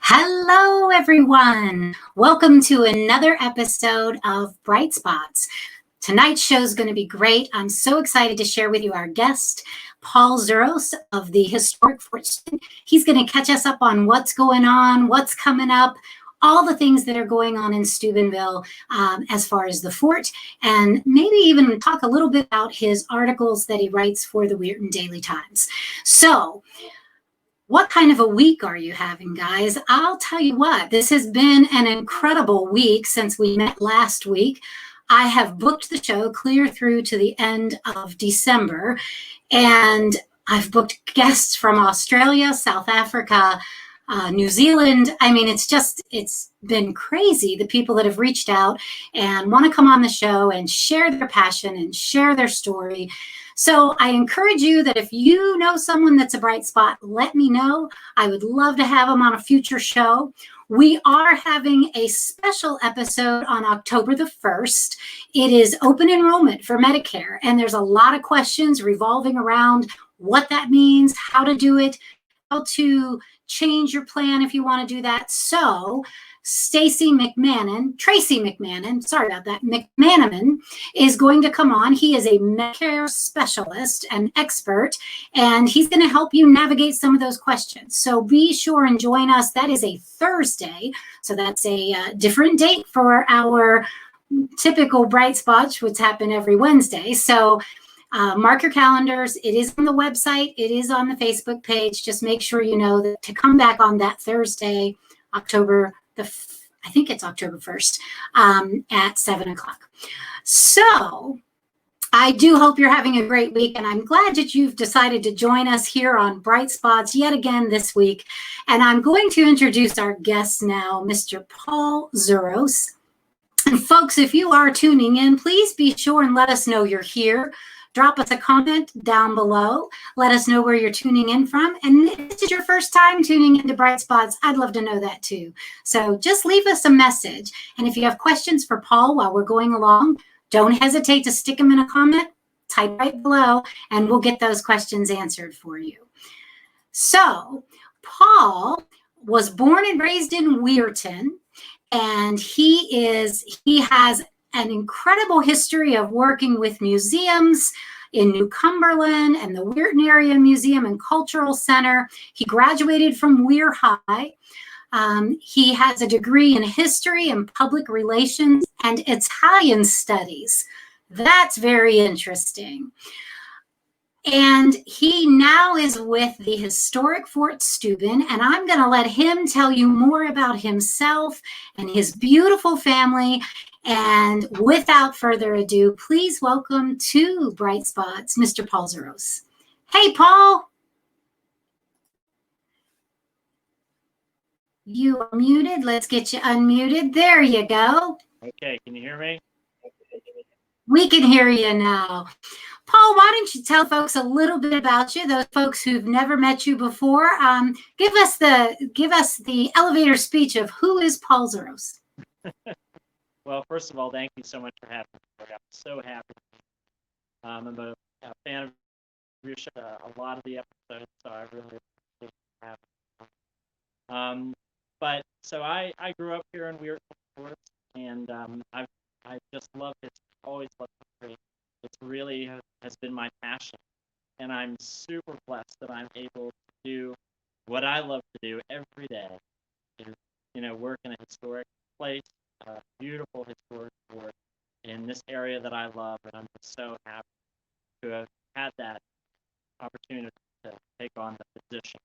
Hello, everyone. Welcome to another episode of Bright Spots. Tonight's show is going to be great. I'm so excited to share with you our guest, Paul Zuros of the Historic Fort Steuben. He's going to catch us up on what's going on, what's coming up, all the things that are going on in Steubenville as far as the fort, and maybe even talk a little bit about his articles that he writes for the Weirton Daily Times. So, what kind of a week are you having, guys? I'll tell you what, this has been an incredible week since we met last week. I have booked the show clear through to the end of December, and I've booked guests from Australia, South Africa, New Zealand. I mean, it's been crazy, the people that have reached out and want to come on the show and share their passion and share their story. So I encourage you that if you know someone that's a bright spot, let me know. I would love to have them on a future show. We are having a special episode on October the 1st. It is open enrollment for Medicare, and there's a lot of questions revolving around what that means, how to do it, how to change your plan if you want to do that. So Tracy McManaman, sorry about that, McManaman is going to come on. He is a Medicare specialist and expert, and he's going to help you navigate some of those questions. So be sure and join us. That is a Thursday, so that's a different date for our typical Bright Spots, which happen every Wednesday. So mark your calendars. It is on the website. It is on the Facebook page. Just make sure you know that to come back on that Thursday, I think it's October 1st at 7 o'clock. So I do hope you're having a great week, and I'm glad that you've decided to join us here on Bright Spots yet again this week. And I'm going to introduce our guest now, Mr. Paul Zuros. And folks, if you are tuning in, please be sure and let us know you're here. Drop us a comment down below. Let us know where you're tuning in from. And if this is your first time tuning into Bright Spots, I'd love to know that too. So just leave us a message. And if you have questions for Paul while we're going along, don't hesitate to stick them in a comment. Type right below, and we'll get those questions answered for you. So Paul was born and raised in Weirton, and he has an incredible history of working with museums in New Cumberland and the Weirton Area Museum and Cultural Center. He graduated from Weir High. He has a degree in history and public relations and Italian studies. That's very interesting. And he now is with the Historic Fort Steuben, and I'm going to let him tell you more about himself and his beautiful family. And without further ado, please welcome to Bright Spots, Mr. Paul Zuros. Hey, Paul. You are muted. Let's get you unmuted. There you go. Okay, can you hear me? We can hear you now. Paul, why don't you tell folks a little bit about you, those folks who've never met you before. Give us the elevator speech of who is Paul Zuros. Well, first of all, thank you so much for having me. I'm so happy. I'm a fan of your show, a lot of the episodes, so I really appreciate having me. But so I grew up here in Weirton, and I just love it. Always loved history. It really has been my passion, and I'm super blessed that I'm able to do what I love to do every day. Is, work in a historic place, a beautiful historic fort in this area that I love, and I'm just so happy to have had that opportunity to take on the position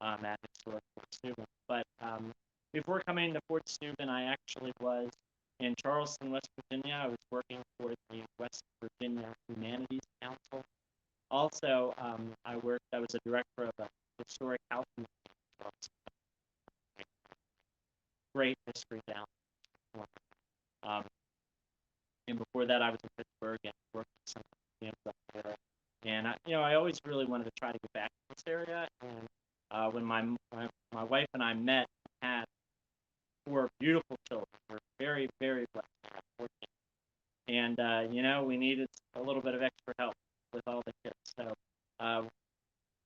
at Historic Fort Steuben. But before coming to Fort Steuben, I actually was in Charleston, West Virginia. I was working for the West Virginia Humanities Council. Also, I was a director of a historic house in great history down. And before that, I was in Pittsburgh and worked with some museums up there. And I always really wanted to try to get back to this area. And when my wife and I met, we had 4 beautiful children. We're very, very blessed to have 4 kids. And we needed a little bit of extra help with all the kids. So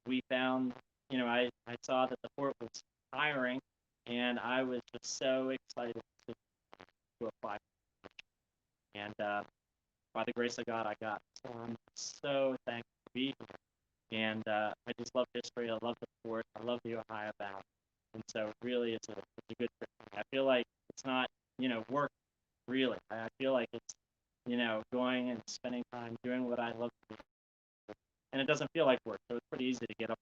we found, I saw that the fort was hiring and I was just so excited to apply. And by the grace of God, I got it. So I'm so thankful to be here. And I just love history. I love the sport. I love the Ohio Valley. And so really, it's a good trip for me. I feel like it's not, work, really. I feel like it's, going and spending time doing what I love to do. And it doesn't feel like work, so it's pretty easy to get up.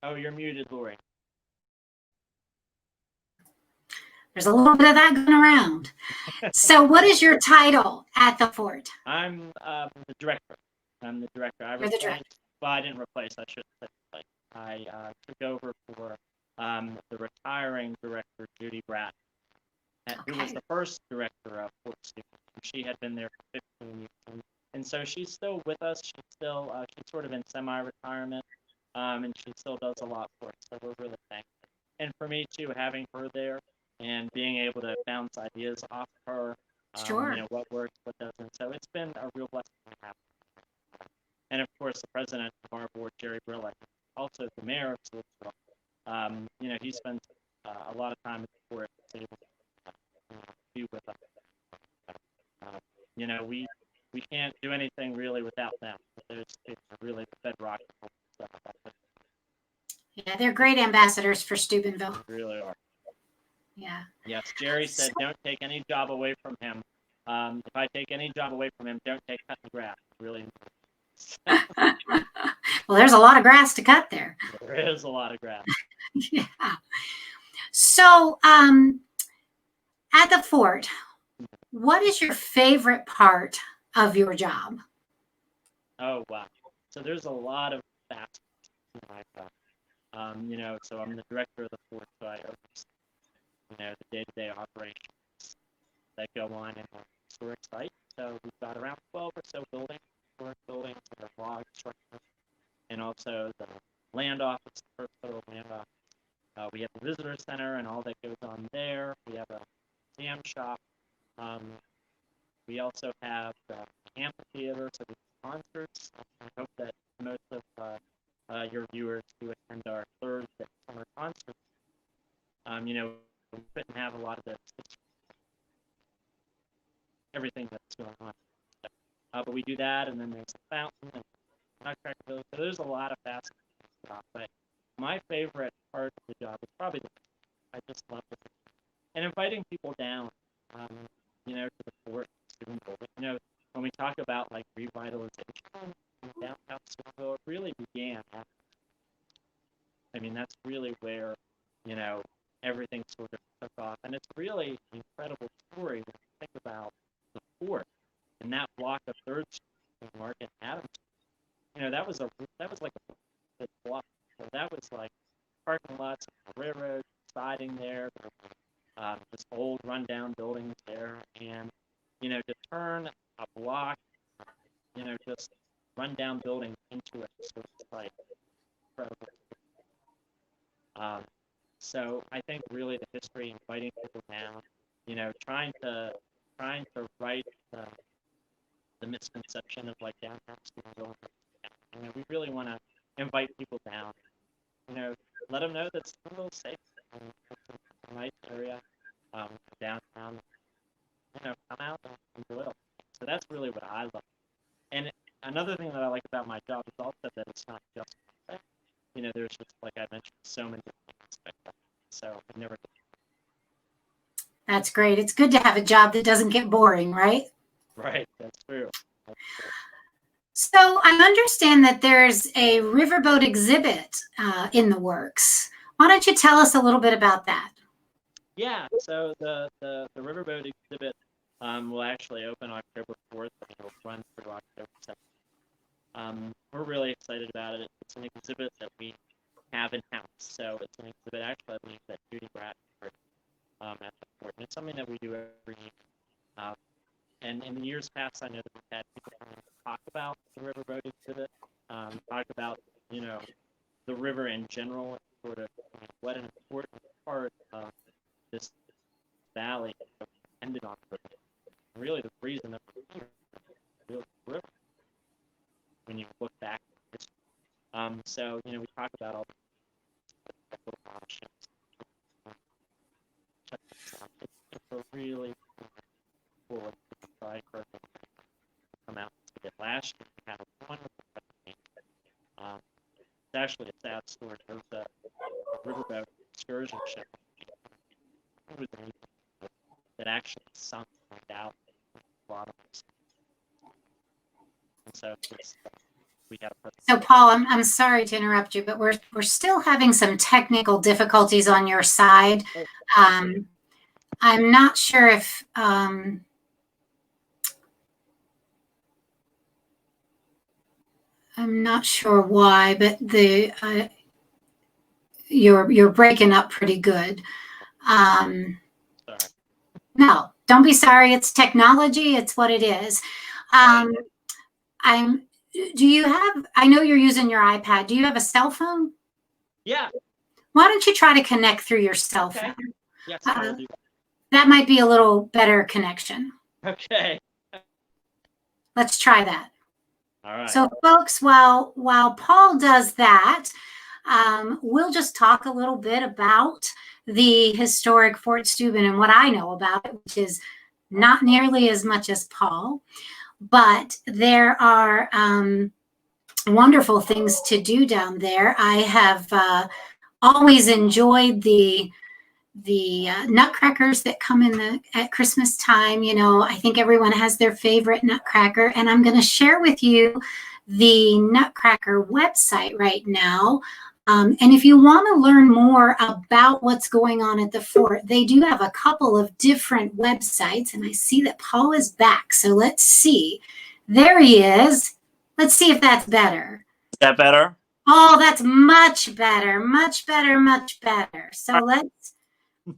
Oh, you're muted, Lori. There's a little bit of that going around. So what is your title at the fort? I'm the director. I'm the director. You're the director. Well, I didn't replace. I should say. I took over for the retiring director, Judy Bratt, who was the first director of Fort Stewart. She had been there for 15 years. And so she's still with us. She's sort of in semi-retirement, and she still does a lot for us. So we're really thankful. And for me, too, having her there and being able to bounce ideas off her, Sure. what works, what doesn't. So it's been a real blessing to have her. And of course, the president of our board, Jerry Brillick, also the mayor of Louisville, he spends a lot of time at the fort to be with us. We can't do anything really without them. It's really the bedrock of stuff. Yeah, they're great ambassadors for Steubenville. They really are. Yeah. Yes, Jerry said, don't take any job away from him. If I take any job away from him, don't take cutting grass. Really. Well, there's a lot of grass to cut there. There is a lot of grass. Yeah. So, at the fort, what is your favorite part of your job? Oh, wow. So there's a lot of facets to my job. So I'm the director of the fort, so I oversee, the day-to-day operations that go on in the historic site. So we've got around 12 or so buildings, historic buildings, that are log structures, and also the land office, the first federal land office. We have the visitor center and all that goes on there. We have a museum shop. We also have the amphitheater, so we have concerts. I hope that most of your viewers who attend our Thursday summer concert, we couldn't have a lot of this, everything that's going on. But we do that, and then there's a fountain and nutcracker village. So there's a lot of facets of the job. But my favorite part of the job is probably I just love it. And inviting people down, to the fort, when we talk about like revitalization in downtown Steubenville, it really began. That's really where, everything sort of took off. And it's really an incredible story when you think about the fort and that block of 3rd Street in Market Adams. That was like a block. So that was like parking lots on the railroad, siding there, this old rundown buildings there. And, to turn a block, just rundown building into a historic site, incredible. So I think really the history, inviting people down, trying to right the misconception of like downtown Steubenville. We really want to invite people down. Let them know that Steubenville is safe. It's a nice area downtown. Come out and enjoy it. So that's really what I love. And another thing that I like about my job is also that it's not just one thing. There's just, like I mentioned, so many different aspects of it. So I've never. That's great. It's good to have a job that doesn't get boring, right? Right. That's true. So I understand that there's a riverboat exhibit in the works. Why don't you tell us a little bit about that? Yeah. So the riverboat exhibit will actually open October 4th and it'll run through October 7th. We're really excited about it. It's an exhibit that we have in-house. So it's an exhibit actually, I believe, that Judy Bratt at the fort. And it's something that we do every year. And in the years past, I know that we've had people come in to talk about the riverboat exhibit, talk about, the river in general, sort of what an important part of this valley depended on the river. Really the reason that we're here is the river. When you look back at history, So, we talk about all the little options. Check this out. It's a really cool. So I encourage them to come out and see it. Last year, we had a wonderful presentation. It's actually a sad story. There was a riverboat excursion ship that actually sunk right out the bottom. And so we had a So Paul, I'm sorry to interrupt you, but we're still having some technical difficulties on your side. I'm not sure if I'm not sure why, but you're breaking up pretty good. sorry. No, don't be sorry. It's technology. It's what it is. Do you have, I know you're using your iPad. Do you have a cell phone? Yeah. Why don't you try to connect through your cell phone? Yes, I will do that. That might be a little better connection. Okay. Let's try that. All right. So folks, while Paul does that, we'll just talk a little bit about the historic Fort Steuben and what I know about it, which is not nearly as much as Paul, but there are wonderful things to do down there. I have always enjoyed the nutcrackers that come at Christmas time. I think everyone has their favorite nutcracker, and I'm going to share with you the Nutcracker website right now. And if you want to learn more about what's going on at the fort, they do have a couple of different websites, and I see that Paul is back. So let's see. There he is. Let's see if that's better. Is that better? Oh, that's much better, much better, much better. So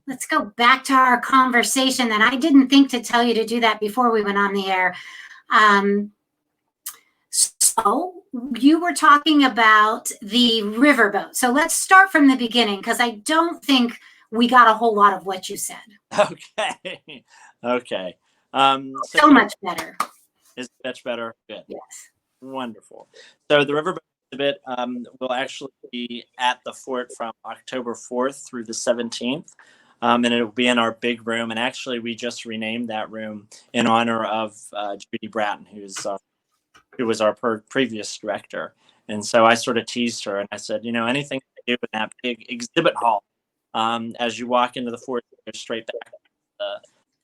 let's go back to our conversation. That I didn't think to tell you to do that before we went on the air. So you were talking about the riverboat. So let's start from the beginning, because I don't think we got a whole lot of what you said. Okay. So much better. Is much better? Good. Yes. Wonderful. So the riverboat exhibit will actually be at the fort from October 4th through the 17th. And it will be in our big room. And actually, we just renamed that room in honor of Judy Bratton, who was our previous director. And so I sort of teased her and I said, anything to do in that big exhibit hall, as you walk into the fort, go straight back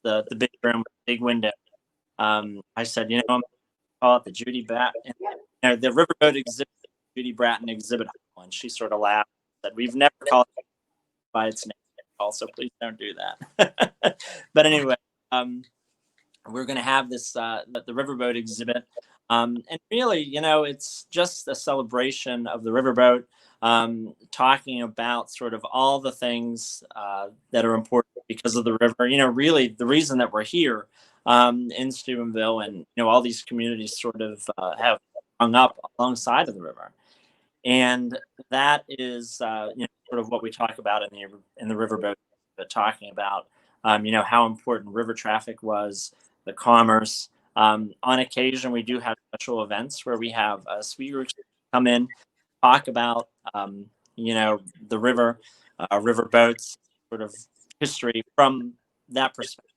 to the big room, big window. I said, I'm going to call it the Judy Bratton, the riverboat exhibit, Judy Bratton exhibit hall. And she sort of laughed and said, we've never called it by its name. Also, please don't do that. But anyway, we're going to have this the riverboat exhibit, and really, it's just a celebration of the riverboat, talking about sort of all the things that are important because of the river. Really, the reason that we're here in Steubenville, and all these communities sort of have hung up alongside of the river. And that is, sort of what we talk about in the riverboat, talking about, how important river traffic was, the commerce. On occasion, we do have special events where we have speakers come in, talk about, the river, riverboats, sort of history from that perspective.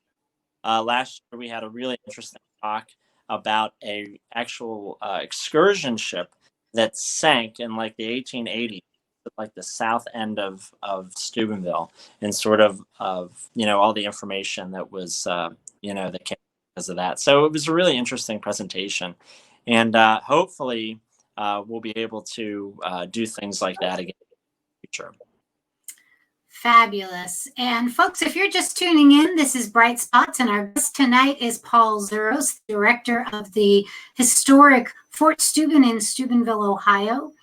Last year, we had a really interesting talk about a actual excursion ship that sank in like the 1880s, like the south end of Steubenville, and sort of all the information that was that came because of that. So it was a really interesting presentation, and hopefully we'll be able to do things like that again in the future. Fabulous. And folks, if you're just tuning in, this is Bright Spots, and our guest tonight is Paul Zuros, director of the historic Fort Steuben in Steubenville, Ohio.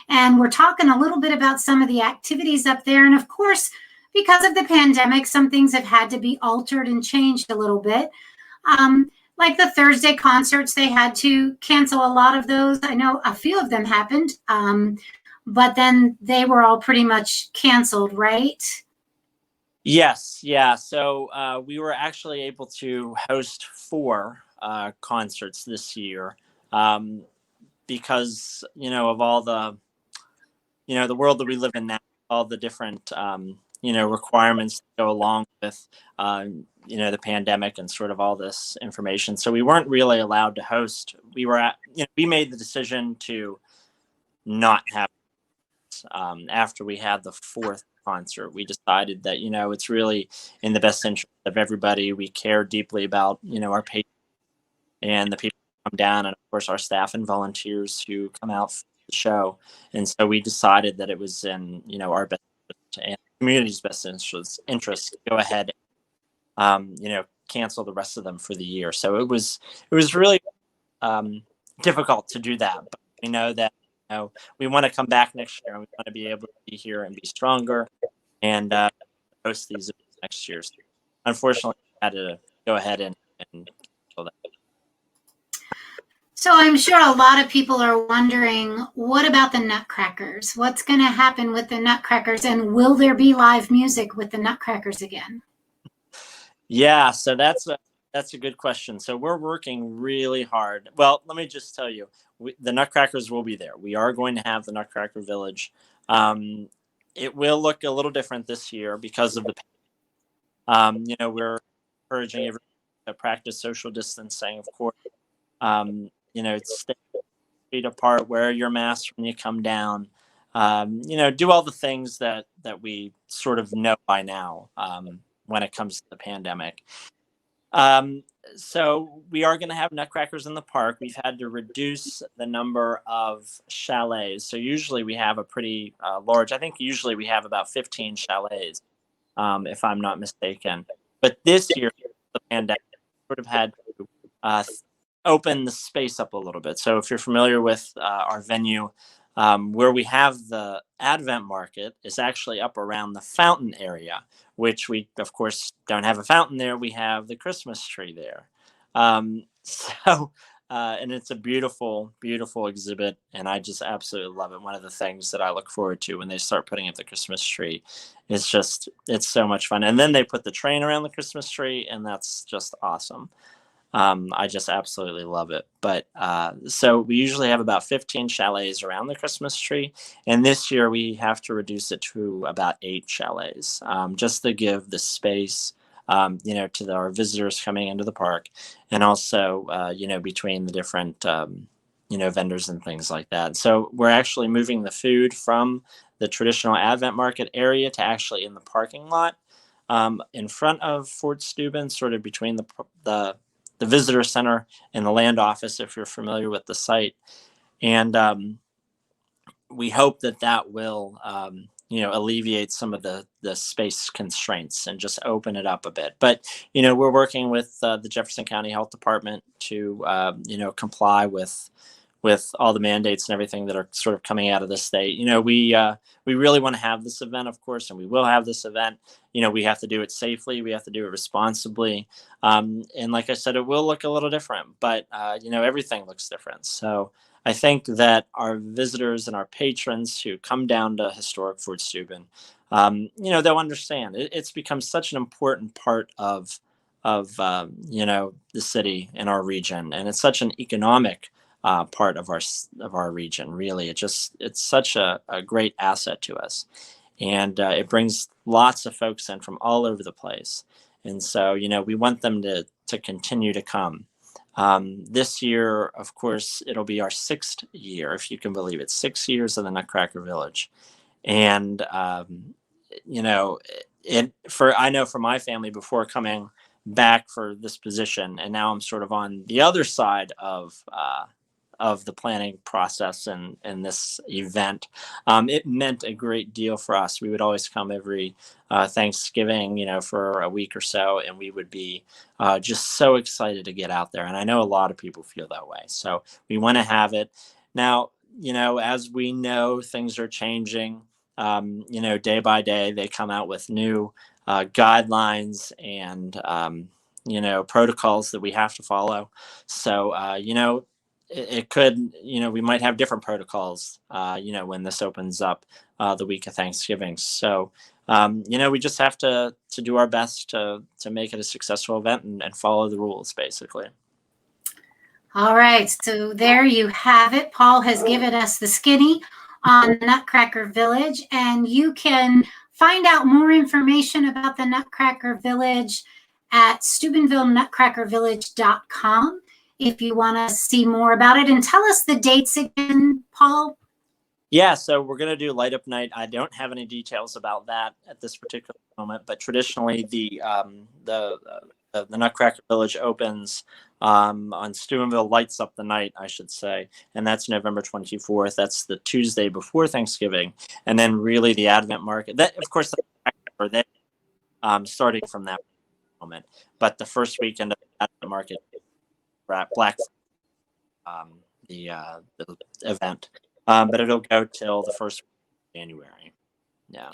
And we're talking a little bit about some of the activities up there. And of course, because of the pandemic, some things have had to be altered and changed a little bit. Like the Thursday concerts, they had to cancel a lot of those. I know a few of them happened. But then they were all pretty much canceled, right? Yes, yeah. So we were actually able to host 4 concerts this year because, of all the the world that we live in now, all the different, requirements that go along with, the pandemic and sort of all this information. So we weren't really allowed to host. We made the decision to not have, after we had the fourth concert. We decided that, it's really in the best interest of everybody. We care deeply about, our patrons and the people who come down, and of course our staff and volunteers who come out for the show. And so we decided that it was in, our best interest and the community's best interest to go ahead, cancel the rest of them for the year. So it was really difficult to do that, but we know that, we want to come back next year, and we want to be able to be here and be stronger and host these events next year. So unfortunately, I had to go ahead and cancel that. So I'm sure a lot of people are wondering, what about the Nutcrackers? What's going to happen with the Nutcrackers, and will there be live music with the Nutcrackers again? Yeah, so that's a good question. So we're working really hard. Well, let me just tell you, the Nutcrackers will be there. We are going to have the Nutcracker Village. It will look a little different this year because of the, we're encouraging everyone to practice social distancing, of course. Stay 6 feet apart, wear your mask when you come down. Do all the things that we sort of know by now when it comes to the pandemic. So we are going to have Nutcrackers in the park. We've had to reduce the number of chalets. So usually we have a pretty large, I think usually we have about 15 chalets, if I'm not mistaken. But this year, the pandemic sort of had to open the space up a little bit. So if you're familiar with our venue, where we have the Advent Market is actually up around the fountain area, which we, of course, don't have a fountain there. We have the Christmas tree there. And it's a beautiful, beautiful exhibit, and I just absolutely love it. One of the things that I look forward to when they start putting up the Christmas tree is it's so much fun. And then they put the train around the Christmas tree, and that's just awesome. I just absolutely love it. But so we usually have about 15 chalets around the Christmas tree. And this year we have to reduce it to about 8 chalets, just to give the space, to our visitors coming into the park. And also, between the different, vendors and things like that. So we're actually moving the food from the traditional Advent Market area to actually in the parking lot, in front of Fort Steuben, sort of between the visitor center and the land office, if you're familiar with the site. And we hope that will, alleviate some of the space constraints and just open it up a bit. But, we're working with the Jefferson County Health Department to, comply with all the mandates and everything that are sort of coming out of the state. We really want to have this event, of course, and we will have this event. We have to do it safely. We have to do it responsibly. And like I said, it will look a little different, but, everything looks different. So I think that our visitors and our patrons who come down to historic Fort Steuben, they'll understand. It's become such an important part of the city and our region, and it's such an economic part of our region. Really, it's such a great asset to us, and it brings lots of folks in from all over the place. And so, we want them to continue to come. This year, of course, it'll be our 6th year, if you can believe it, 6 years of the Nutcracker Village. And, I know for my family, before coming back for this position, and now I'm sort of on the other side of the planning process and this event, it meant a great deal for us. We would always come every Thanksgiving, for a week or so, and we would be just so excited to get out there. And I know a lot of people feel that way. So we want to have it. Now, as we know, things are changing. Day by day, they come out with new guidelines and, protocols that we have to follow. So, it could, we might have different protocols, when this opens up the week of Thanksgiving. So, we just have to do our best to make it a successful event and follow the rules, basically. All right. So there you have it. Paul has given us the skinny on Nutcracker Village, and you can find out more information about the Nutcracker Village at SteubenvilleNutcrackerVillage.com if you want to see more about it. And tell us the dates again, Paul. Yeah, so we're going to do Light Up Night. I don't have any details about that at this particular moment, but traditionally the Nutcracker Village opens on Steubenville Lights Up the Night, I should say, and that's November 24th. That's the Tuesday before Thanksgiving, and then really the Advent Market. That, of course, starting from that moment, but the first weekend of the Advent Market, Black, the event. But it'll go till the first of January. Yeah.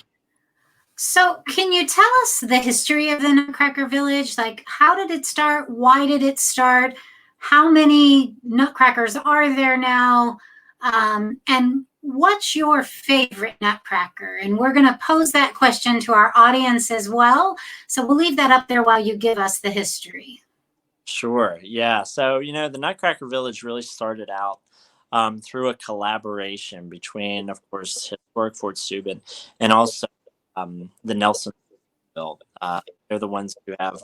So can you tell us the history of the Nutcracker Village? Like, how did it start? Why did it start? How many Nutcrackers are there now? And what's your favorite Nutcracker? And we're going to pose that question to our audience as well. So we'll leave that up there while you give us the history. Sure. Yeah. So, the Nutcracker Village really started out through a collaboration between, of course, Historic Fort Steuben and also the Nelson built. They're the ones who have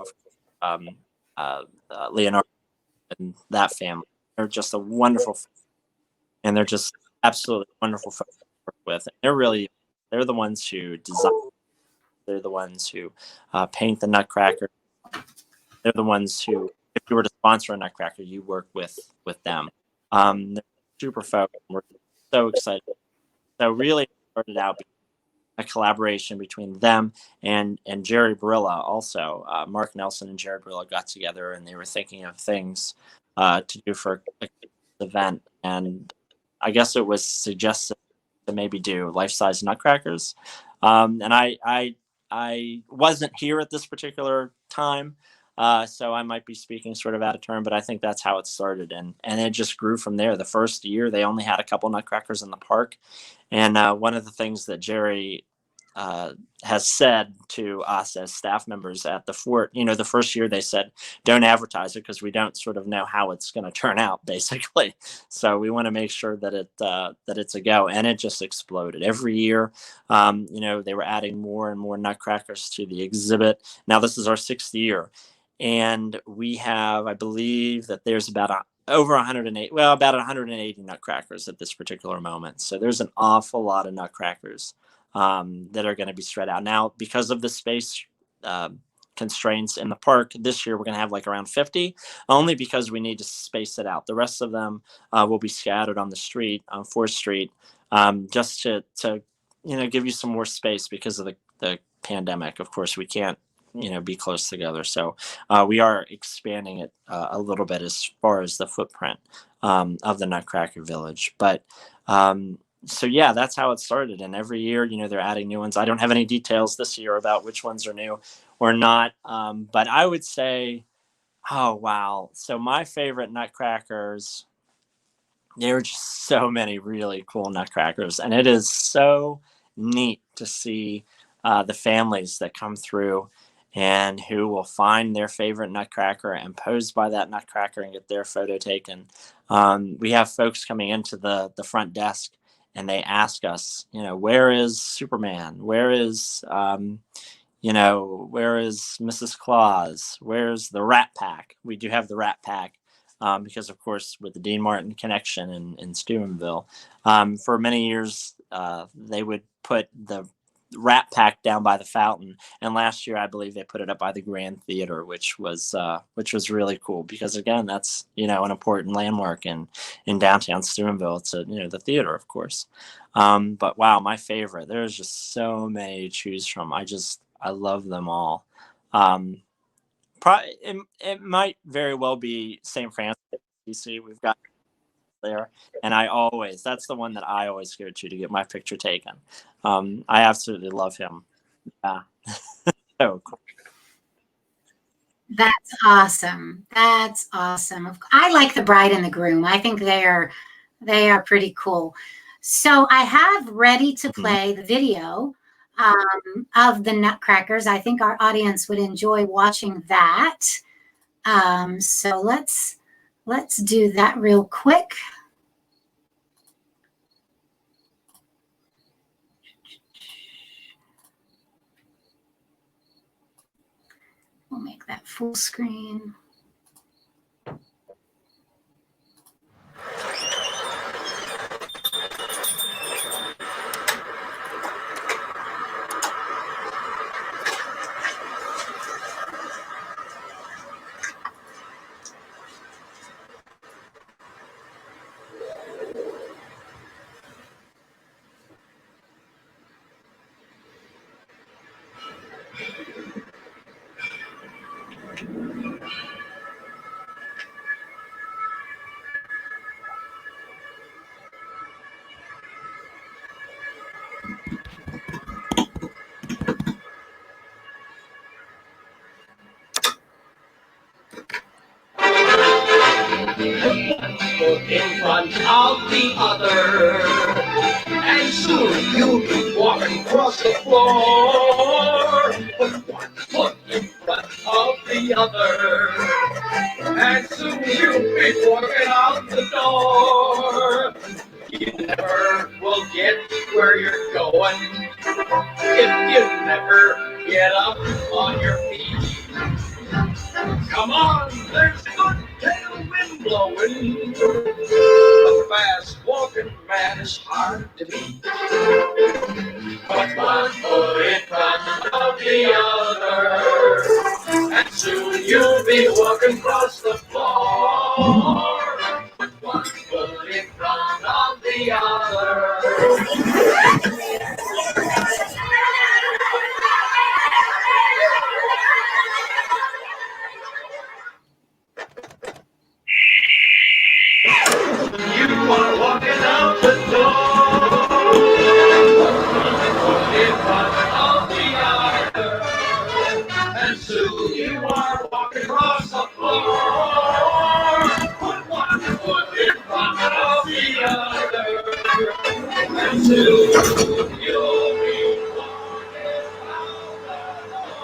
Leonardo and that family. They're just a wonderful family, and they're just absolutely wonderful folks to work with. And they're the ones who design. They're the ones who paint the Nutcracker. They're the ones who, if you were to sponsor a Nutcracker, you work with them. They're super folks. We're so excited. So really, it started out a collaboration between them and Jerry Barilla. Also, Mark Nelson and Jerry Barilla got together, and they were thinking of things to do for an event. And I guess it was suggested to maybe do life-size Nutcrackers. And I wasn't here at this particular time, so I might be speaking sort of out of turn, but I think that's how it started, and it just grew from there. The first year, they only had a couple Nutcrackers in the park, and one of the things that Jerry has said to us as staff members at the fort, the first year they said, don't advertise it because we don't sort of know how it's going to turn out, basically. So we want to make sure that it's a go, and it just exploded every year. They were adding more and more Nutcrackers to the exhibit. Now this is our 6th year, and we have, I believe that there's about over 108, well, about 180 Nutcrackers at this particular moment. So there's an awful lot of Nutcrackers that are going to be spread out. Now, because of the space constraints in the park, this year we're going to have like around 50, only because we need to space it out. The rest of them will be scattered on the street, on 4th Street, just to give you some more space because of the pandemic. Of course, we can't be close together. So we are expanding it a little bit as far as the footprint of the Nutcracker Village. But so yeah, that's how it started. And every year, they're adding new ones. I don't have any details this year about which ones are new or not. But I would say, oh, wow. So my favorite Nutcrackers, there are just so many really cool Nutcrackers. And it is so neat to see the families that come through and who will find their favorite Nutcracker and pose by that Nutcracker and get their photo taken. We have folks coming into the front desk, and they ask us, where is Superman? Where is, where is Mrs. Claus? Where's the Rat Pack? We do have the Rat Pack because, of course, with the Dean Martin connection in Steubenville, for many years, they would put the Rat Pack down by the fountain, and last year I believe they put it up by the Grand Theater, which was really cool because, again, that's an important landmark in downtown Steubenville. It's the theater, of course. But wow, my favorite, there's just so many to choose from. I love them all. It might very well be St. Francis DC. We've got there, and that's the one that I always go to get my picture taken. I absolutely love him. Yeah. So cool. That's awesome. That's awesome. I like the bride and the groom. I think they are pretty cool. So I have ready to play the video of the Nutcrackers. I think our audience would enjoy watching that. So let's do that real quick. full screen. In front of the other, and soon you'll be walking across the floor. Put one foot in front of the other, and soon you'll be walking out the door. You never will get where you're going if you never get up on your feet. Come on, there's a good tailwind blowing. A fast walking man is hard to beat. Put one foot in front of the other, and soon you'll be walking across the floor. Put one foot in front of the other. You are walking out the door, in front of the other, and soon you are walking across the floor. Put one foot in front of the other, and soon you'll be walking out the door.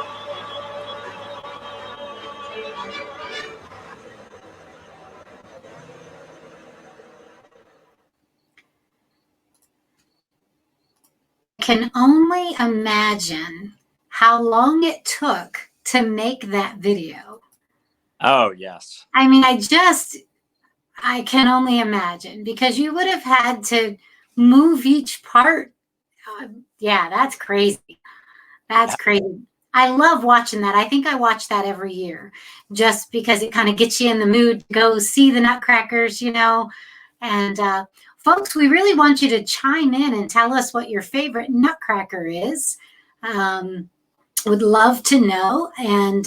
Can only imagine how long it took to make that video. Oh, yes. I mean, I can only imagine, because you would have had to move each part. Yeah, that's crazy. That's crazy. I love watching that. I think I watch that every year just because it kind of gets you in the mood to go see the Nutcrackers, And folks, we really want you to chime in and tell us what your favorite Nutcracker is. Would love to know. And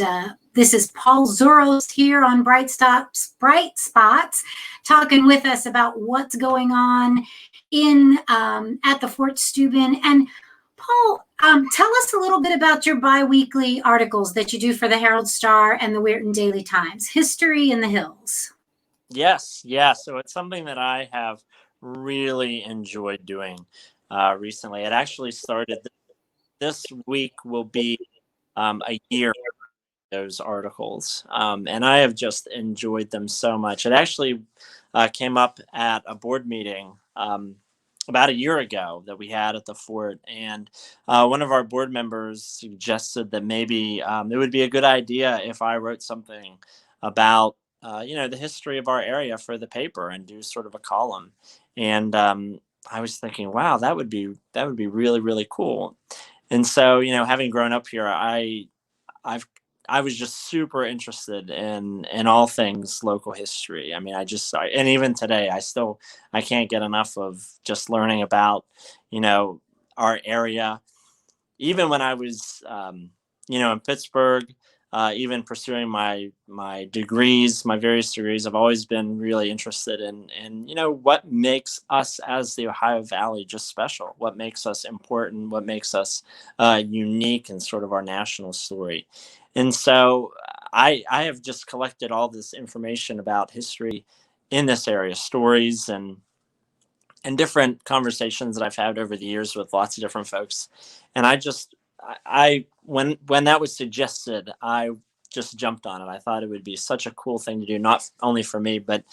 this is Paul Zuros here on Bright Spots, talking with us about what's going on in at the Fort Steuben. And Paul, tell us a little bit about your bi-weekly articles that you do for the Herald Star and the Weirton Daily Times, History in the Hills. Yes, yeah. So it's something that I have really enjoyed doing recently. It actually started this week will be a year those articles, and I have just enjoyed them so much. It actually came up at a board meeting about a year ago that we had at the fort, and one of our board members suggested that maybe it would be a good idea if I wrote something about the history of our area for the paper and do sort of a column. And I was thinking, wow, that would be really, really cool. And so, having grown up here, I was just super interested in all things local history. I mean, and even today, I can't get enough of just learning about, our area. Even when I was, in Pittsburgh, even pursuing my various degrees, I've always been really interested in what makes us as the Ohio Valley just special, what makes us important, what makes us unique in sort of our national story. And so I have just collected all this information about history in this area, stories and different conversations that I've had over the years with lots of different folks. And when that was suggested, I just jumped on it. I thought it would be such a cool thing to do, not only for me, but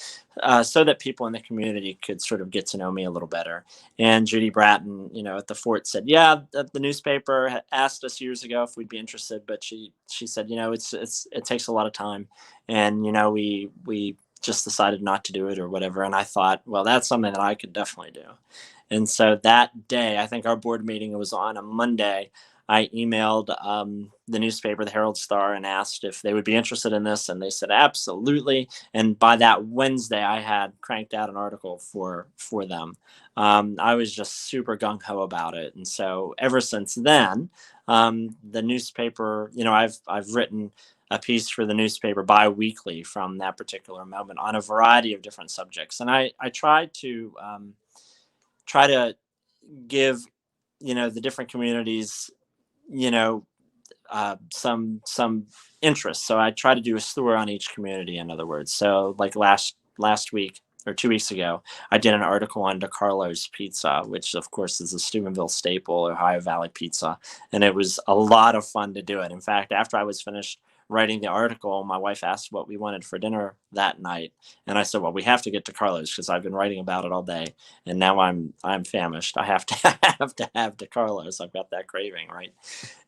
so that people in the community could sort of get to know me a little better. And Judy Bratton, at the fort said, yeah, the newspaper had asked us years ago if we'd be interested, but she said, it takes a lot of time, and we just decided not to do it or whatever. And I thought, well, that's something that I could definitely do. And so that day, I think our board meeting was on a Monday. I emailed the newspaper, the Herald Star, and asked if they would be interested in this, and they said absolutely. And by that Wednesday, I had cranked out an article for them. I was just super gung ho about it, and so ever since then, the newspaper, I've written a piece for the newspaper bi-weekly from that particular moment on a variety of different subjects, and I try to give the different communities some interest. So I try to do a story on each community, in other words. So like last week or 2 weeks ago, I did an article on DeCarlo's Pizza, which of course is a Steubenville staple, Ohio Valley pizza. And it was a lot of fun to do it. In fact, after I was finished writing the article, my wife asked what we wanted for dinner that night. And I said, well, we have to get DeCarlo's because I've been writing about it all day. And now I'm famished. I have to have DeCarlo's. I've got that craving, right?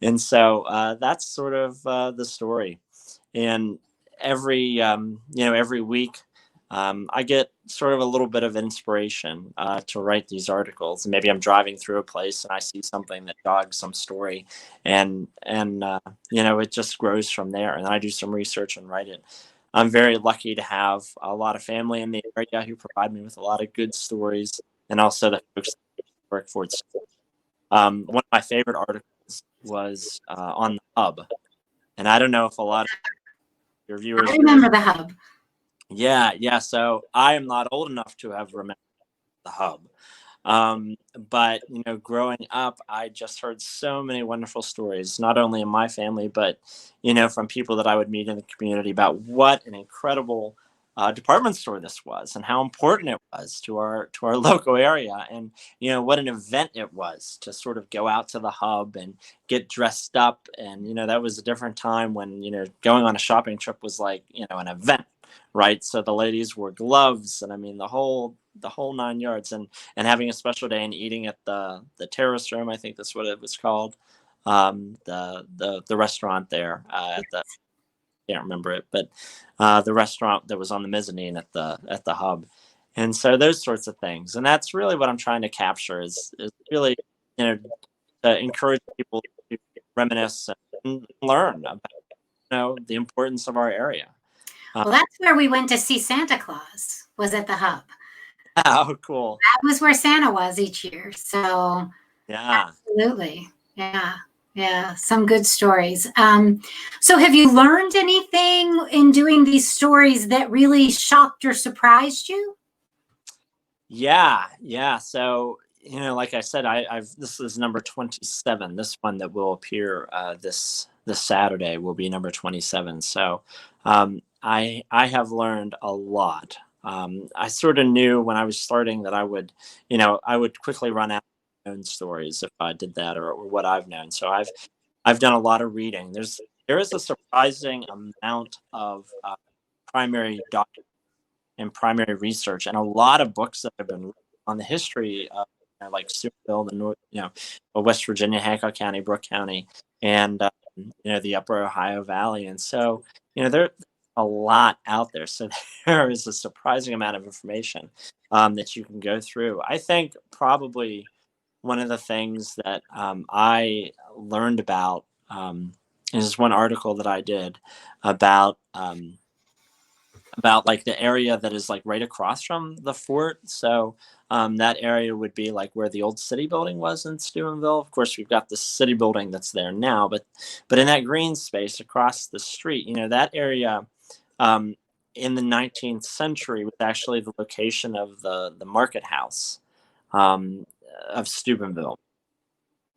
And so that's sort of the story. And every week, I get sort of a little bit of inspiration to write these articles. Maybe I'm driving through a place and I see something that jogs some story, and it just grows from there. And then I do some research and write it. I'm very lucky to have a lot of family in the area who provide me with a lot of good stories, and also the folks that work for it. One of my favorite articles was on the Hub, and I don't know if a lot of your viewers. I remember the Hub. Yeah. So I am not old enough to have remembered the Hub. But growing up, I just heard so many wonderful stories, not only in my family, but from people that I would meet in the community about what an incredible department store this was, and how important it was to our local area, and what an event it was to sort of go out to the Hub and get dressed up. And that was a different time when going on a shopping trip was like an event, right? So the ladies wore gloves, and I mean the whole 9 yards, and having a special day and eating at the Terrace Room, I think that's what it was called, the restaurant there at the, can't remember it, but the restaurant that was on the mezzanine at the Hub. And so those sorts of things, and that's really what I'm trying to capture is really to encourage people to reminisce and learn about the importance of our area. Well, that's where we went to see Santa Claus, was at the Hub. Oh, cool. That was where Santa was each year. So yeah, absolutely. Yeah, some good stories. So have you learned anything in doing these stories that really shocked or surprised you? Yeah. So, like I said, this is number 27. This one that will appear this Saturday will be number 27. So I have learned a lot. I sort of knew when I was starting that I would quickly run out of my own stories if I did that, or what I've known. So I've done a lot of reading. There is a surprising amount of primary documents and primary research, and a lot of books that have been written on the history of like Steubenville, the North, West Virginia, Hancock County, Brooke County, and the Upper Ohio Valley. And so there's a lot out there. So there is a surprising amount of information that you can go through. I think probably one of the things that I learned about is one article that I did about like the area that is like right across from the fort. So that area would be like where the old city building was in Steubenville. Of course, we've got the city building that's there now, but in that green space across the street, that area in the 19th century was actually the location of the market house of Steubenville.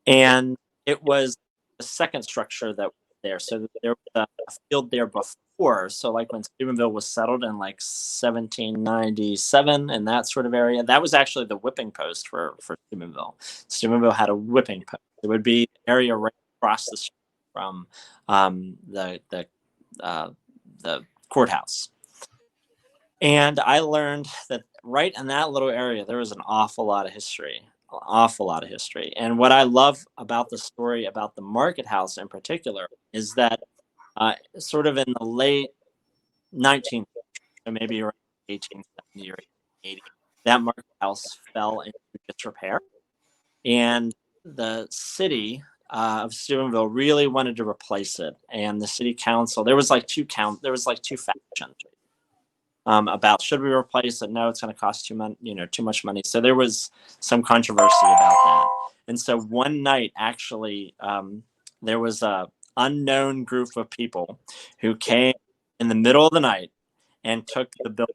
And it was the second structure that was there. So there was a field there before. So like when Steubenville was settled in like 1797 and that sort of area, that was actually the whipping post for Steubenville. Steubenville had a whipping post. It would be the area right across the street from the the courthouse. And I learned that right in that little area, there was an awful lot of history, an awful lot of history. And what I love about the story about the market house in particular is that sort of in the late 19th, or maybe around 1870 or 1880, that market house fell into disrepair. And the city of Steubenville really wanted to replace it. And the city council, there was like two factions about should we replace it? No, it's going to cost too much money. So there was some controversy about that. And so one night, actually, there was a unknown group of people who came in the middle of the night and took the building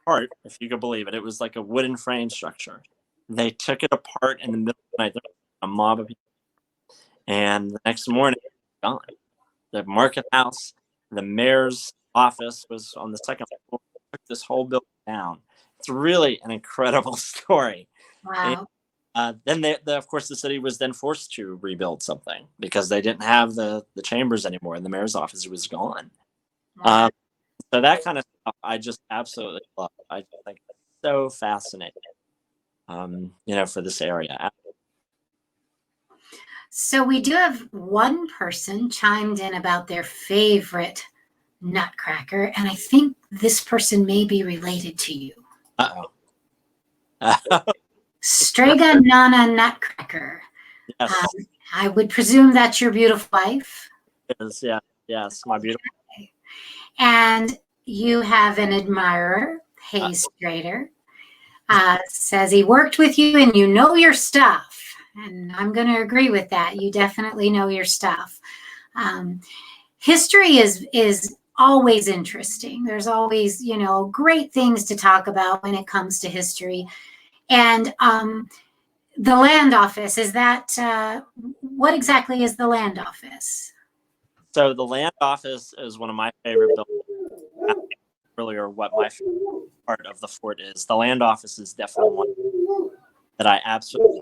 apart, if you could believe it. It was like a wooden frame structure. They took it apart in the middle of the night. There was a mob of people. And the next morning, gone. The market house, the mayor's office was on the second floor. Took this whole building down. It's really an incredible story. Wow. And then of course, the city was then forced to rebuild something because they didn't have the chambers anymore. And the mayor's office was gone. Wow. So that kind of stuff I just absolutely love. I think it's so fascinating, for this area. So we do have one person chimed in about their favorite nutcracker, and I think this person may be related to you. Strega Nana Nutcracker. Yes. I would presume that's your beautiful wife. Yes, my beautiful. And you have an admirer, Hayes Strader, says he worked with you and you know your stuff. And I'm going to agree with that. You definitely know your stuff. History is always interesting. There's always, great things to talk about when it comes to history. And the land office, is that, what exactly is the land office? So the land office is one of my favorite buildings. Earlier, what my favorite part of the fort is. The land office is definitely one that I absolutely,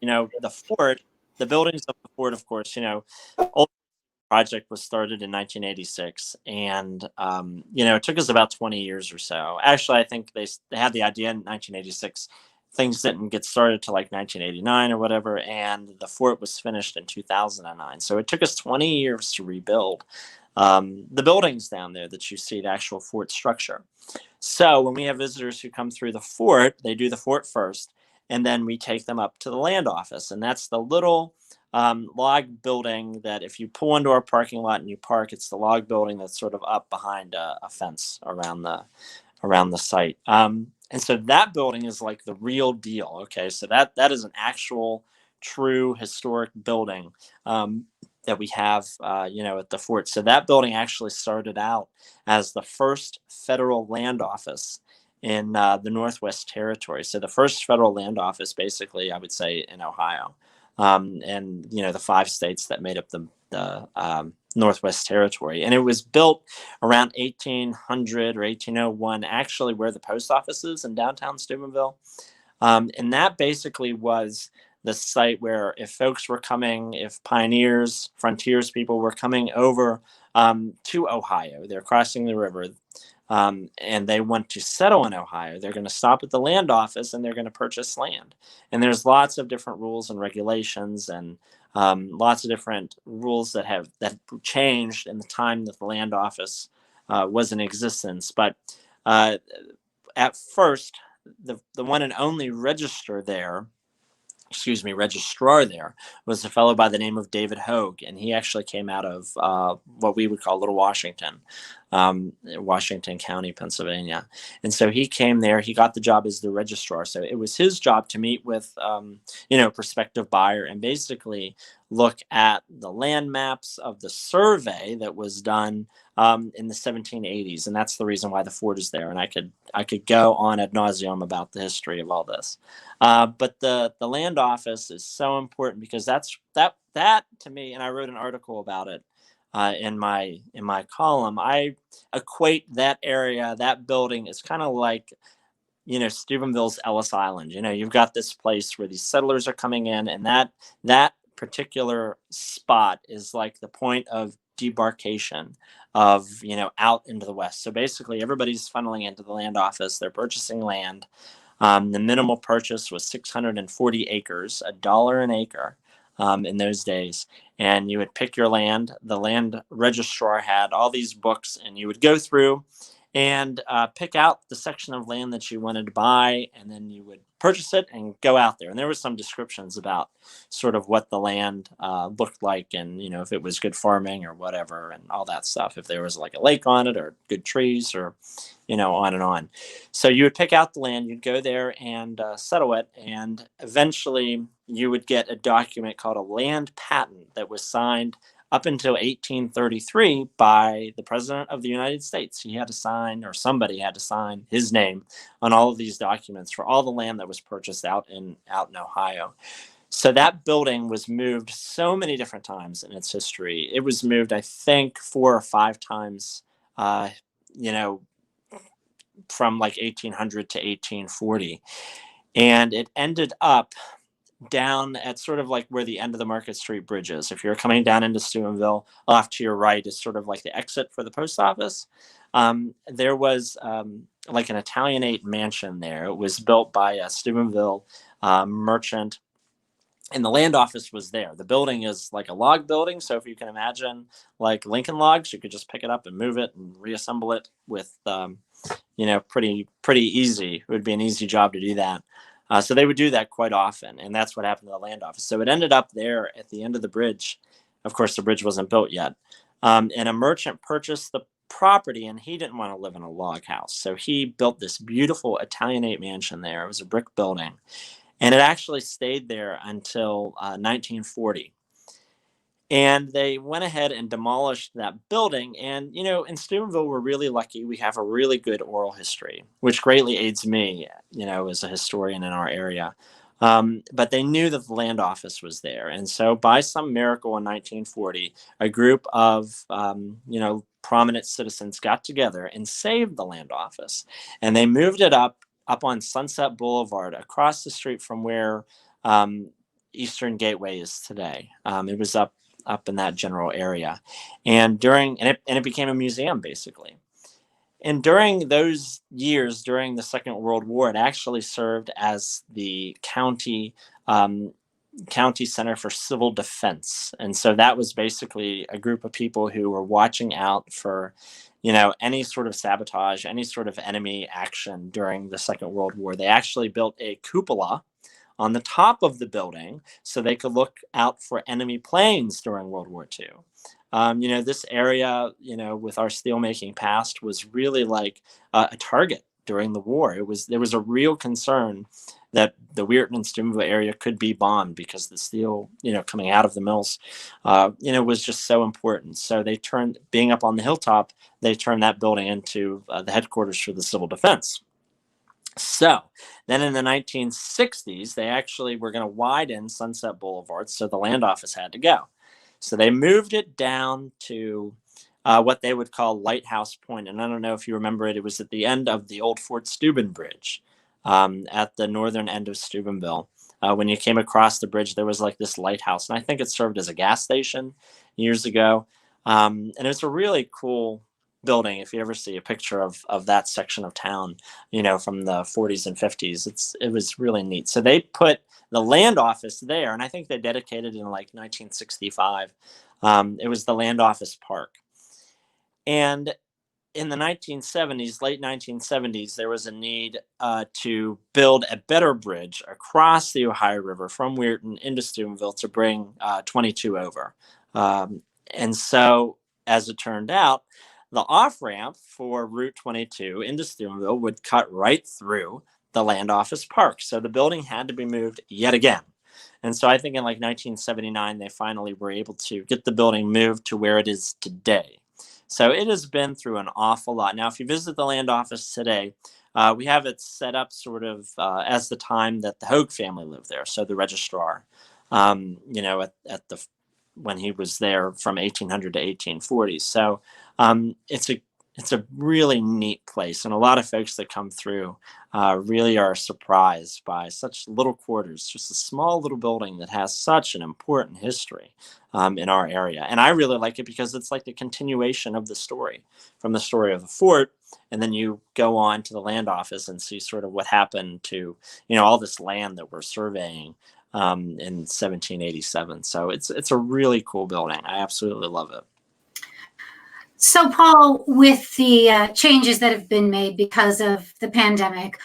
the fort, the buildings of the fort, of course, old project was started in 1986, and it took us about 20 years or so. Actually, I think they had the idea in 1986. Things didn't get started till like 1989 or whatever, and the fort was finished in 2009. So it took us 20 years to rebuild the buildings down there that you see, the actual fort structure. So when we have visitors who come through the fort, they do the fort first, and then we take them up to the land office, and that's the little log building that if you pull into our parking lot and you park, it's the log building that's sort of up behind a fence around the site. And so that building is like the real deal. Okay, so that is an actual, true historic building that we have, at the fort. So that building actually started out as the first federal land office in the Northwest Territory. So the first federal land office, basically, I would say, in Ohio, and the 5 states that made up the Northwest Territory. And it was built around 1800 or 1801, actually, where the post office is in downtown Steubenville. And that basically was the site where if pioneers, frontiers people were coming over to Ohio, they're crossing the river, and they want to settle in Ohio, they're going to stop at the land office and they're going to purchase land. And there's lots of different rules and regulations and lots of different rules that have changed in the time that the land office was in existence. But at first, the one and only registrar there was a fellow by the name of David Hogue, and he actually came out of what we would call Little Washington, Washington County, Pennsylvania. And so he came there, he got the job as the registrar. So it was his job to meet with, prospective buyer and basically look at the land maps of the survey that was done in the 1780s. And that's the reason why the fort is there. And I could go on ad nauseum about the history of all this. But the land office is so important because that to me, and I wrote an article about it in my column. I equate that area, that building, is kind of like, Steubenville's Ellis Island. You've got this place where these settlers are coming in, and that particular spot is like the point of debarkation of, out into the West. So basically everybody's funneling into the land office. They're purchasing land. The minimal purchase was 640 acres, $1 an acre in those days. And you would pick your land. The land registrar had all these books, and you would go through and pick out the section of land that you wanted to buy, and then you would purchase it and go out there. And there were some descriptions about sort of what the land looked like, and if it was good farming or whatever, and all that stuff. If there was like a lake on it, or good trees, or on and on. So you would pick out the land, you'd go there and settle it, and eventually you would get a document called a land patent that was signed up until 1833 by the President of the United States. He had to sign, or somebody had to sign his name on all of these documents for all the land that was purchased out in Ohio. So that building was moved so many different times in its history. It was moved, I think, 4 or 5 times, from like 1800 to 1840. And it ended up down at sort of like where the end of the Market Street Bridge is. If you're coming down into Steubenville, off to your right is sort of like the exit for the post office. There was like an Italianate mansion there. It was built by a Steubenville merchant, and the land office was there. The building is like a log building. So if you can imagine like Lincoln logs, you could just pick it up and move it and reassemble it with, pretty easy. It would be an easy job to do that. So they would do that quite often. And that's what happened to the land office. So it ended up there at the end of the bridge. Of course, the bridge wasn't built yet. And a merchant purchased the property, and he didn't want to live in a log house. So he built this beautiful Italianate mansion there. It was a brick building. And it actually stayed there until 1940. And they went ahead and demolished that building. And, in Steubenville, we're really lucky. We have a really good oral history, which greatly aids me, as a historian in our area. But they knew that the land office was there. And so by some miracle in 1940, a group of, prominent citizens got together and saved the land office. And they moved it up on Sunset Boulevard, across the street from where Eastern Gateway is today. It was up in that general area, and it became a museum basically. And during those years, during the Second World War, it actually served as the county Center for Civil Defense. And so that was basically a group of people who were watching out for, any sort of sabotage, any sort of enemy action during the Second World War. They actually built a cupola on the top of the building so they could look out for enemy planes during World War II. This area, with our steelmaking past, was really like a target during the war. There was a real concern that the Weirton and Steubenville area could be bombed because the steel, coming out of the mills, was just so important. So they being up on the hilltop, they turned that building into the headquarters for the Civil Defense. So then in the 1960s, they actually were going to widen Sunset Boulevard, so the land office had to go. So they moved it down to what they would call Lighthouse Point. And I don't know if you remember it. It was at the end of the old Fort Steuben Bridge at the northern end of Steubenville. When you came across the bridge, there was like this lighthouse. And I think it served as a gas station years ago. And it's a really cool building. If you ever see a picture of that section of town, from the 40s and 50s, it was really neat. So they put the land office there, and I think they dedicated it in like 1965. It was the land office park. And in the 1970s, late 1970s, there was a need to build a better bridge across the Ohio River from Weirton into Steubenville to bring 22 over. And so, as it turned out, the off-ramp for Route 22 into Steubenville would cut right through the land office park. So the building had to be moved yet again. And so I think in like 1979, they finally were able to get the building moved to where it is today. So it has been through an awful lot. Now, if you visit the land office today, we have it set up sort of as the time that the Hogue family lived there. So the registrar, when he was there from 1800 to 1840. So it's a it's a really neat place, and a lot of folks that come through really are surprised by such little quarters, just a small little building that has such an important history in our area. And I really like it because it's like the continuation of the story, from the story of the fort, and then you go on to the land office and see sort of what happened to, all this land that we're surveying in 1787. So it's a really cool building. I absolutely love it. So, Paul, with the changes that have been made because of the pandemic,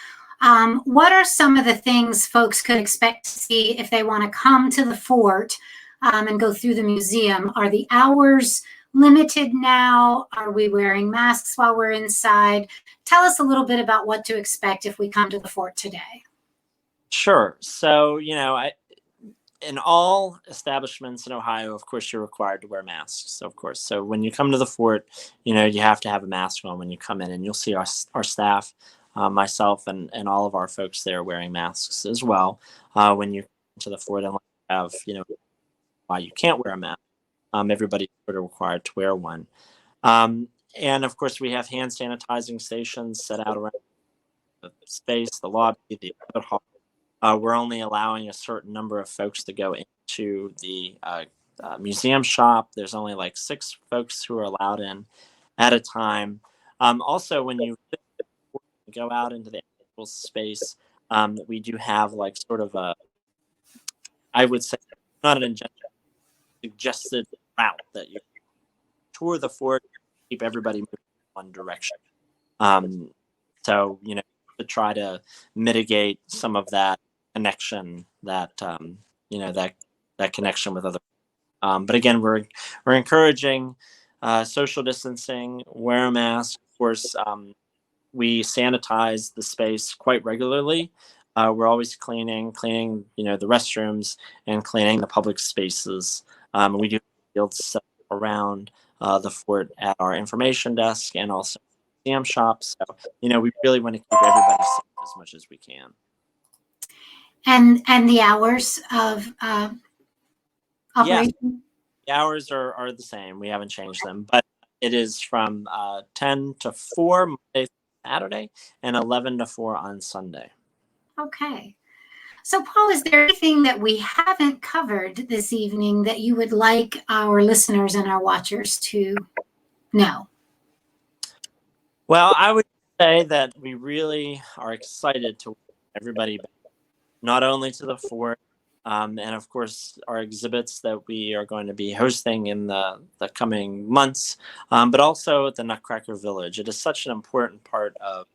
what are some of the things folks could expect to see if they want to come to the fort and go through the museum? Are the hours limited now? Are we wearing masks while we're inside? Tell us a little bit about what to expect if we come to the fort today. Sure. So, in all establishments in Ohio, of course, you're required to wear masks, of course. So when you come to the fort, you have to have a mask on when you come in, and you'll see our staff, myself and all of our folks there wearing masks as well. When you come to the fort, and have, why you can't wear a mask, everybody's sort of required to wear one. And of course, we have hand sanitizing stations set out around the space, the lobby, the exhibit hall. We're only allowing a certain number of folks to go into the museum shop. There's only like 6 folks who are allowed in at a time. Also, when you go out into the actual space, we do have like sort of I would say, not an suggested route that you tour the fort, keep everybody moving in one direction. So, to try to mitigate some of that connection, that that connection with other. But again, we're encouraging social distancing, wear a mask. Of course, we sanitize the space quite regularly. We're always cleaning, the restrooms and cleaning the public spaces. We do fields set around the fort at our information desk and also museum shops. So, we really want to keep everybody safe as much as we can. And the hours of operation? Yeah, the hours are the same. We haven't changed them, but it is from 10 to 4 Monday to Saturday and 11 to 4 on Sunday. Okay. So, Paul, is there anything that we haven't covered this evening that you would like our listeners and our watchers to know? Well, I would say that we really are excited to welcome everybody back, not only to the fort, and of course our exhibits that we are going to be hosting in the coming months, but also at the Nutcracker Village. It is such an important part of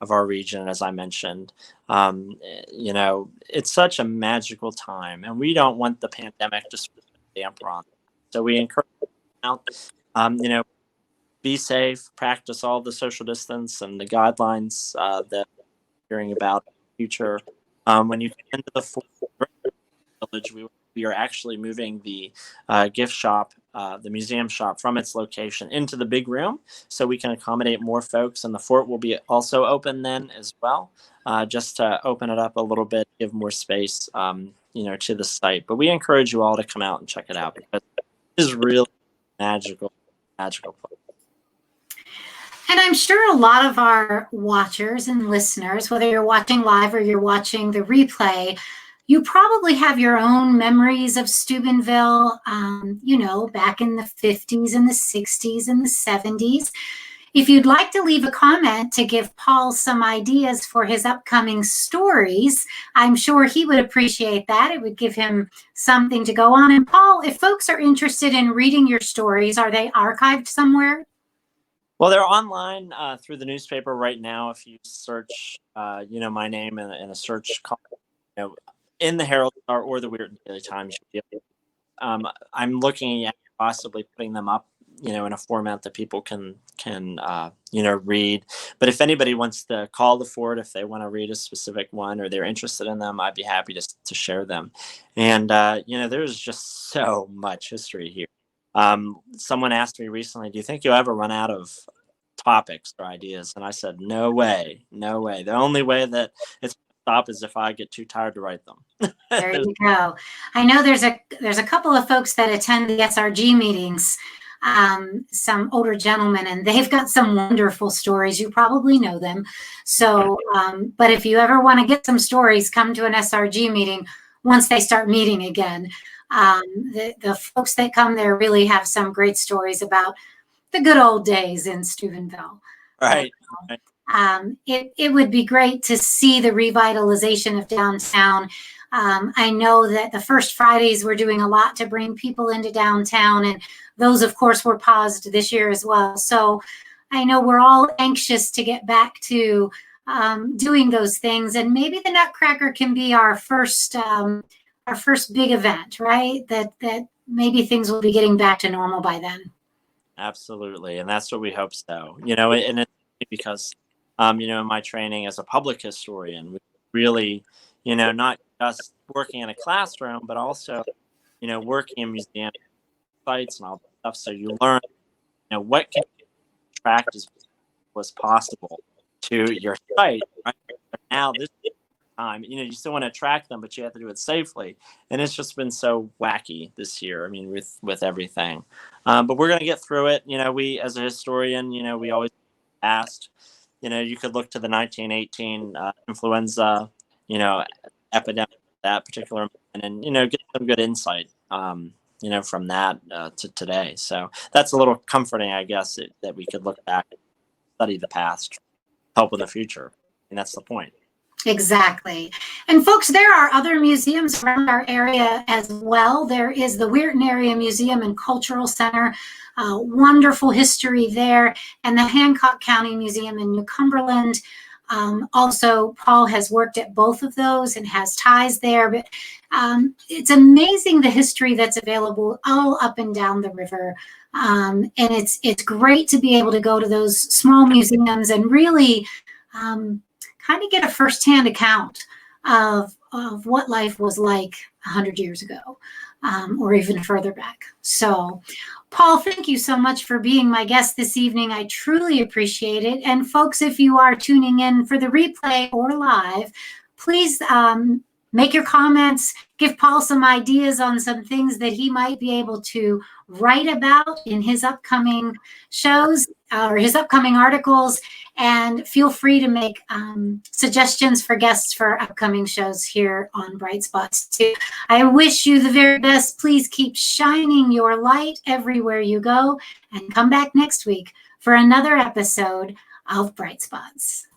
our region, as I mentioned. It's such a magical time, and we don't want the pandemic to damper on it. So we encourage you out, be safe, practice all the social distance and the guidelines that we're hearing about in the future. When you get into the village, we are actually moving the gift shop, the museum shop, from its location into the big room, so we can accommodate more folks. And the fort will be also open then as well, just to open it up a little bit, give more space, to the site. But we encourage you all to come out and check it out, because it is really magical place. And I'm sure a lot of our watchers and listeners, whether you're watching live or you're watching the replay, you probably have your own memories of Steubenville, back in the 50s and the 60s and the 70s. If you'd like to leave a comment to give Paul some ideas for his upcoming stories, I'm sure he would appreciate that. It would give him something to go on. And Paul, if folks are interested in reading your stories, are they archived somewhere? Well, they're online through the newspaper right now. If you search, my name in a search column, in the Herald Star or the Weirton Daily Times, I'm looking at possibly putting them up, in a format that people can read. But if anybody wants to call the fort, if they want to read a specific one or they're interested in them, I'd be happy to share them. And there's just so much history here. Someone asked me recently, do you think you'll ever run out of topics or ideas? And I said, no way. The only way that it's stop is if I get too tired to write them. There you go. I know there's a couple of folks that attend the SRG meetings some older gentlemen, and they've got some wonderful stories. You probably know them. So, but if you ever want to get some stories, come to an SRG meeting once they start meeting again. The folks that come there really have some great stories about the good old days in Steubenville. Right. It would be great to see the revitalization of downtown. I know that the first Fridays we're doing a lot to bring people into downtown, and those, of course, were paused this year as well. So I know we're all anxious to get back to doing those things, and maybe the Nutcracker can be our first big event, right? That maybe things will be getting back to normal by then. Absolutely, and that's what we hope so. And it's because in my training as a public historian, we really, not just working in a classroom, but also, working in museum sites and all that stuff. So you learn, what can attract as was possible to your site. Right? Now this time, you still want to attract them, but you have to do it safely. And it's just been so wacky this year. I mean, with everything. But we're going to get through it. We, as a historian, we always asked, you could look to the 1918 influenza, epidemic, that particular, and get some good insight, from that to today. So that's a little comforting, I guess, that we could look back, study the past, help with the future, and that's the point. Exactly. And folks, there are other museums around our area as well. There is the Weirton Area Museum and Cultural Center, wonderful history there, and the Hancock County Museum in New Cumberland. Also, Paul has worked at both of those and has ties there, but it's amazing the history that's available all up and down the river. And it's great to be able to go to those small museums and really kind of get a firsthand account of what life was like 100 years ago, or even further back. So, Paul, thank you so much for being my guest this evening. I truly appreciate it. And folks, if you are tuning in for the replay or live, please make your comments, give Paul some ideas on some things that he might be able to write about in his upcoming shows or his upcoming articles, and feel free to make suggestions for guests for upcoming shows here on Bright Spots too. I wish you the very best. Please keep shining your light everywhere you go, and come back next week for another episode of Bright Spots.